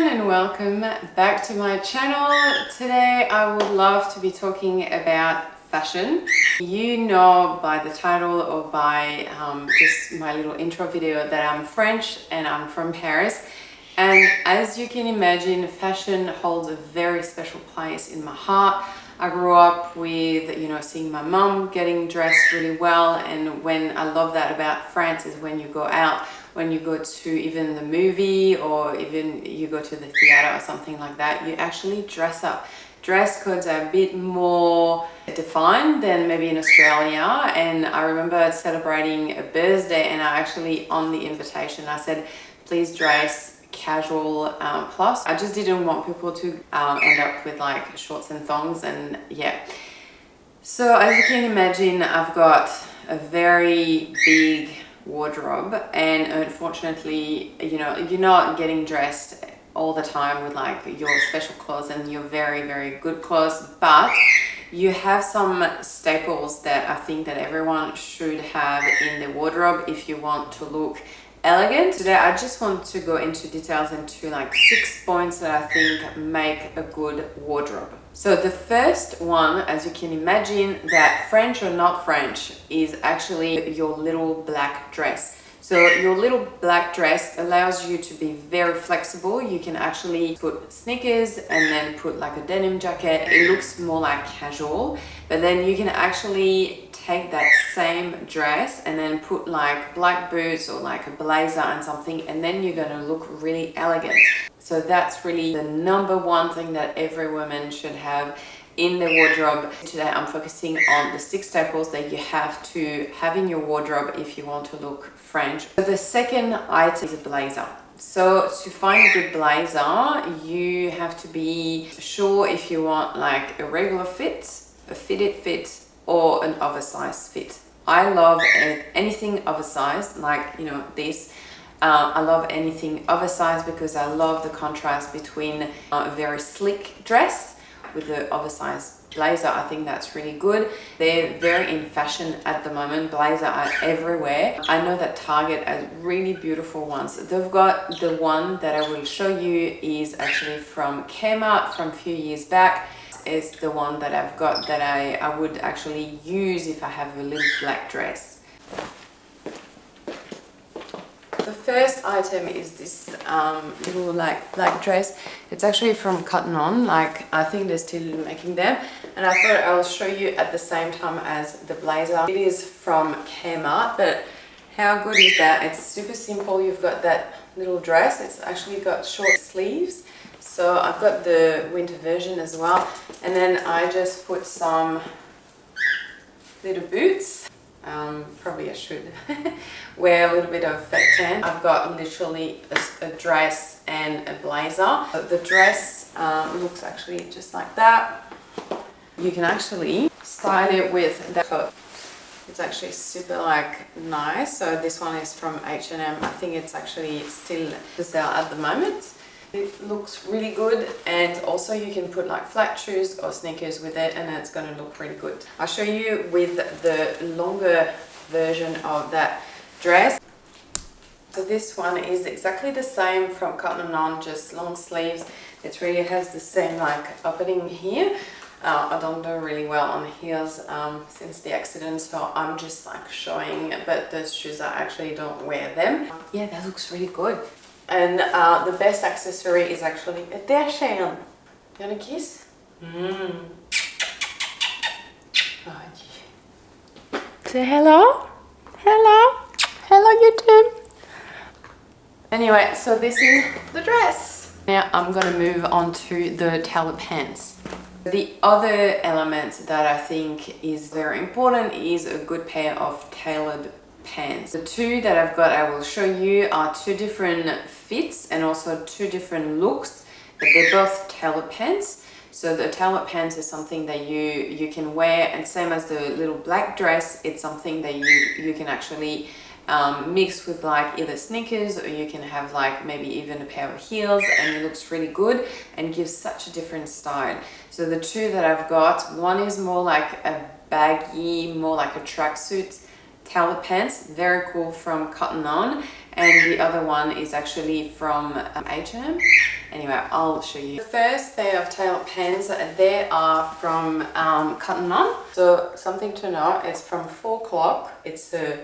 and welcome back to my channel. Today I would love to be talking about fashion. You know by the title or by just my little intro video that I'm French and I'm from Paris. And as you can imagine, fashion holds a very special place in my heart. I grew up with, seeing my mum getting dressed really well, and when I love that about France is when you go out, when you go to even the movie or even you go to the theater or something like that, you actually dress up. Dress codes are a bit more defined than maybe in Australia. And I remember celebrating a birthday, and I actually, on the invitation, I said, please dress casual plus. I just didn't want people to end up with like shorts and thongs, and yeah. So as you can imagine, I've got a very big wardrobe, and unfortunately, you're not getting dressed all the time with like your special clothes and your very good clothes, but you have some staples that I think that everyone should have in their wardrobe if you want to look elegant. Today I just want to go into details into like 6 points that I think make a good wardrobe. So the first one, as you can imagine, that French or not French, is actually your little black dress. So your little black dress allows you to be very flexible. You can actually put sneakers and then put like a denim jacket. It looks more like casual, but then you can actually take that same dress and then put like black boots or like a blazer and something, and then you're gonna look really elegant. So that's really the number one thing that every woman should have in the wardrobe. Today I'm focusing on the 6 staples that you have to have in your wardrobe if you want to look French. So the second item is a blazer. So to find a good blazer, you have to be sure if you want like a regular fit, a fitted fit, or an oversized fit. I love anything oversized, like this. I love anything oversized because I love the contrast between a very sleek dress with the oversized blazer. I think that's really good. They're very in fashion at the moment. Blazers are everywhere. I know that Target has really beautiful ones. They've got the one that I will show you is actually from Kmart from a few years back. Is the one that I've got that I would actually use if I have a little black dress. The first item is this little like black dress. It's actually from Cotton On. Like I think they're still making them, and I thought I'll show you at the same time as the blazer. It is from Kmart, but how good is that? It's super simple. You've got that little dress. It's actually got short sleeves. So I've got the winter version as well, and then I just put some little boots. Probably I should wear a little bit of fake tan. I've got literally a dress and a blazer. The dress looks actually just like that. You can actually style it with that coat. It's actually super like nice. So this one is from H&M. I think it's actually still for sale at the moment. It looks really good, and also you can put like flat shoes or sneakers with it, and it's going to look really good. I'll show you with the longer version of that dress. So this one is exactly the same from Cotton On, just long sleeves. It really has the same like opening here. I don't do really well on heels since the accident, so I'm just like showing, but those shoes I actually don't wear them. Yeah, that looks really good. And the best accessory is actually a dachshund. You want a kiss? Oh, say hello? Hello? Hello, YouTube? Anyway, so this is the dress. Now I'm gonna move on to the tailored pants. The other element that I think is very important is a good pair of tailored pants. The 2 that I've got I will show you are 2 different fits and also 2 different looks, but they're both tailored pants. So the tailored pants is something that you can wear, and same as the little black dress, it's something that you can actually mix with like either sneakers, or you can have like maybe even a pair of heels, and it looks really good and gives such a different style. So the 2 that I've got, one is more like a baggy, more like a tracksuit tailored pants, very cool, from Cotton On, and the other one is actually from H&M, Anyway, I'll show you. The first pair of tailored pants, they are from Cotton On. So something to know, it's from 4 o'clock. It's a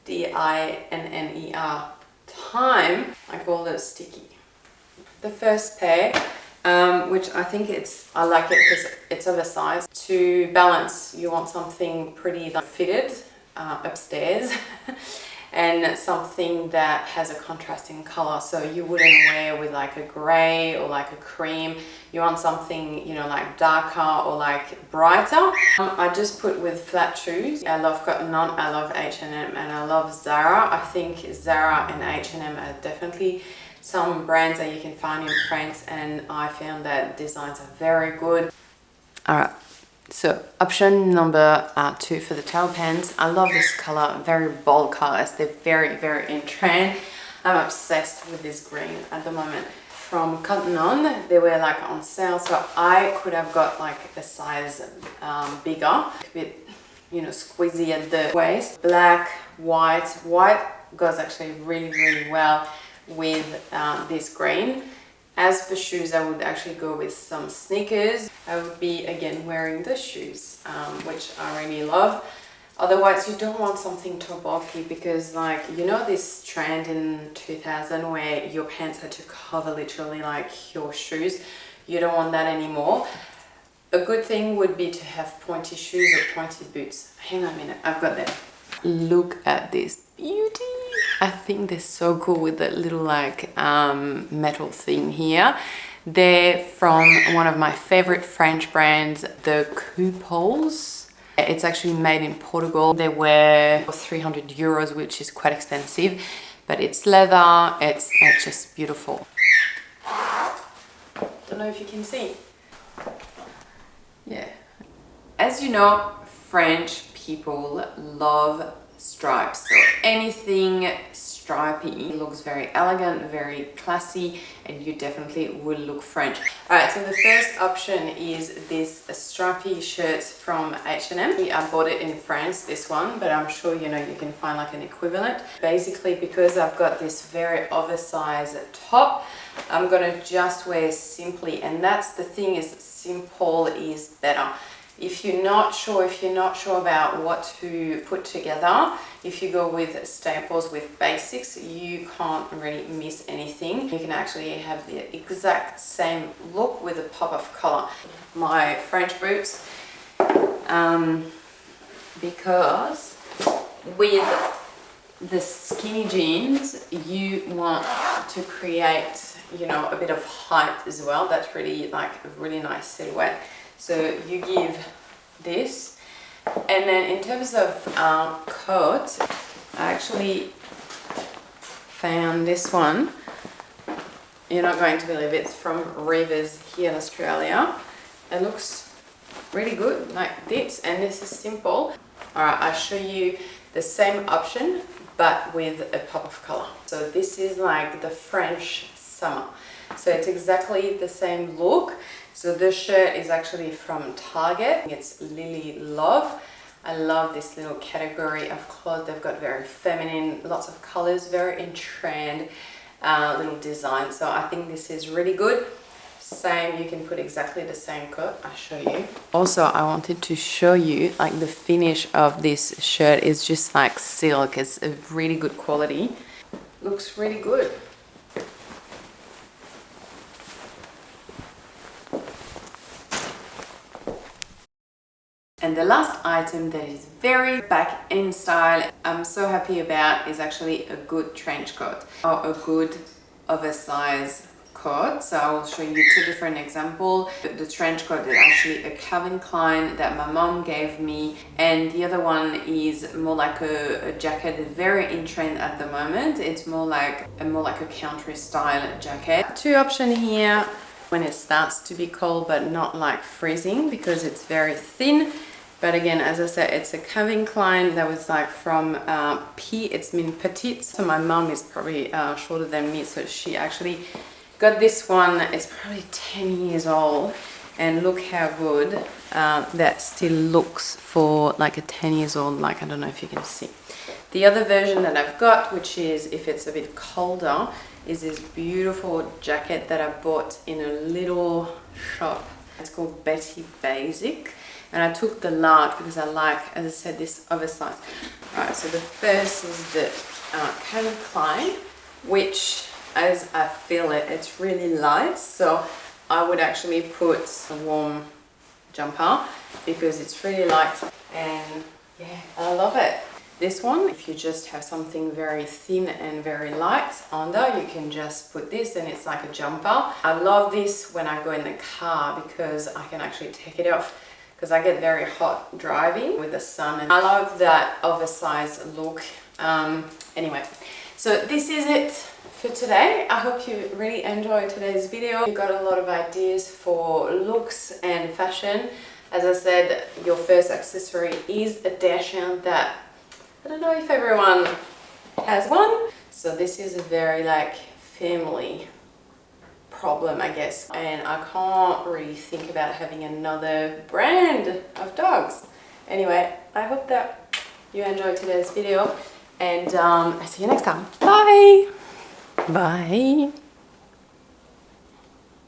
DINNER time. I call it sticky. The first pair, which I think I like it because it's oversized. To balance, you want something pretty fitted upstairs and something that has a contrasting color, so you wouldn't wear with like a gray or like a cream. You want something, you know, like darker or like brighter. I just put with flat shoes. I love Cotton On, I love H&M, and I love Zara. I think Zara and H&M are definitely some brands that you can find in France, and I found that designs are very good. Alright, so option number 2 for the tail pants. I love this color, very bold colors. They're very, very in trend. I'm obsessed with this green at the moment. From Cotton On, they were like on sale, so I could have got like a size bigger, a bit, you know, squeezy at the waist. Black, white goes actually really, really well with this green. As for shoes, I would actually go with some sneakers. I would be again wearing the shoes, which I really love. Otherwise, you don't want something too bulky, because like, you know, this trend in 2000 where your pants had to cover literally like your shoes. You don't want that anymore. A good thing would be to have pointy shoes or pointy boots. Hang on a minute, I've got them. Look at this beauty. I think they're so cool with that little like metal thing here. They're from one of my favorite French brands, the Couples. It's actually made in Portugal. They were 300 euros, which is quite expensive, but it's leather. It's just beautiful. Don't know if you can see. Yeah. As you know, French people love stripes, so anything stripy looks very elegant, very classy, and you definitely will look French. Alright, so the first option is this stripy shirt from H&M. I bought it in France, this one, but I'm sure, you know, you can find like an equivalent. Basically, because I've got this very oversized top, I'm gonna just wear simply, and that's the thing, is simple is better. If you're not sure about what to put together, if you go with staples, with basics, you can't really miss anything. You can actually have the exact same look with a pop of color. My French boots, because with the skinny jeans, you want to create, you know, a bit of height as well. That's really like a really nice silhouette. So you give this, and then in terms of coat, I actually found this one. You're not going to believe it. It's from Reavers here in Australia. It looks really good like this, and this is simple. Alright, I'll show you the same option but with a pop of color. So this is like the French summer. So it's exactly the same look. So this shirt is actually from Target. It's Lily Love. I love this little category of clothes. They've got very feminine, lots of colors, very in trend little design. So I think this is really good. Same, you can put exactly the same coat. I'll show you. Also, I wanted to show you like the finish of this shirt is just like silk. It's a really good quality. Looks really good. And the last item that is very back in style, I'm so happy about, is actually a good trench coat or a good oversized coat. So I will show you two different examples. The trench coat is actually a Calvin Klein that my mom gave me, and the other one is more like a jacket, very in trend at the moment. It's more like a country style jacket. Two options here when it starts to be cold, but not like freezing because it's very thin. But again, as I said, it's a Calvin Klein that was like from it's mean petite. So my mom is probably shorter than me, so she actually got this one. It's probably 10 years old, and look how good that still looks for like a 10 years old. Like, I don't know if you can see. The other version that I've got, which is if it's a bit colder, is this beautiful jacket that I bought in a little shop. It's called Betty Basic, and I took the large because I like, as I said, this oversized. Alright, so the first is the Calvin Klein, which, as I feel it, it's really light, so I would actually put a warm jumper because it's really light, and yeah, I love it. This one, if you just have something very thin and very light under, you can just put this and it's like a jumper. I love this when I go in the car because I can actually take it off because I get very hot driving with the sun, and I love that oversized look. Anyway, so this is it for today. I hope you really enjoyed today's video. You got a lot of ideas for looks and fashion. As I said, your first accessory is a dachshund that I don't know if everyone has one. So this is a very like family problem, I guess. And I can't really think about having another brand of dogs. Anyway, I hope that you enjoyed today's video, and I'll see you next time. Bye! Bye!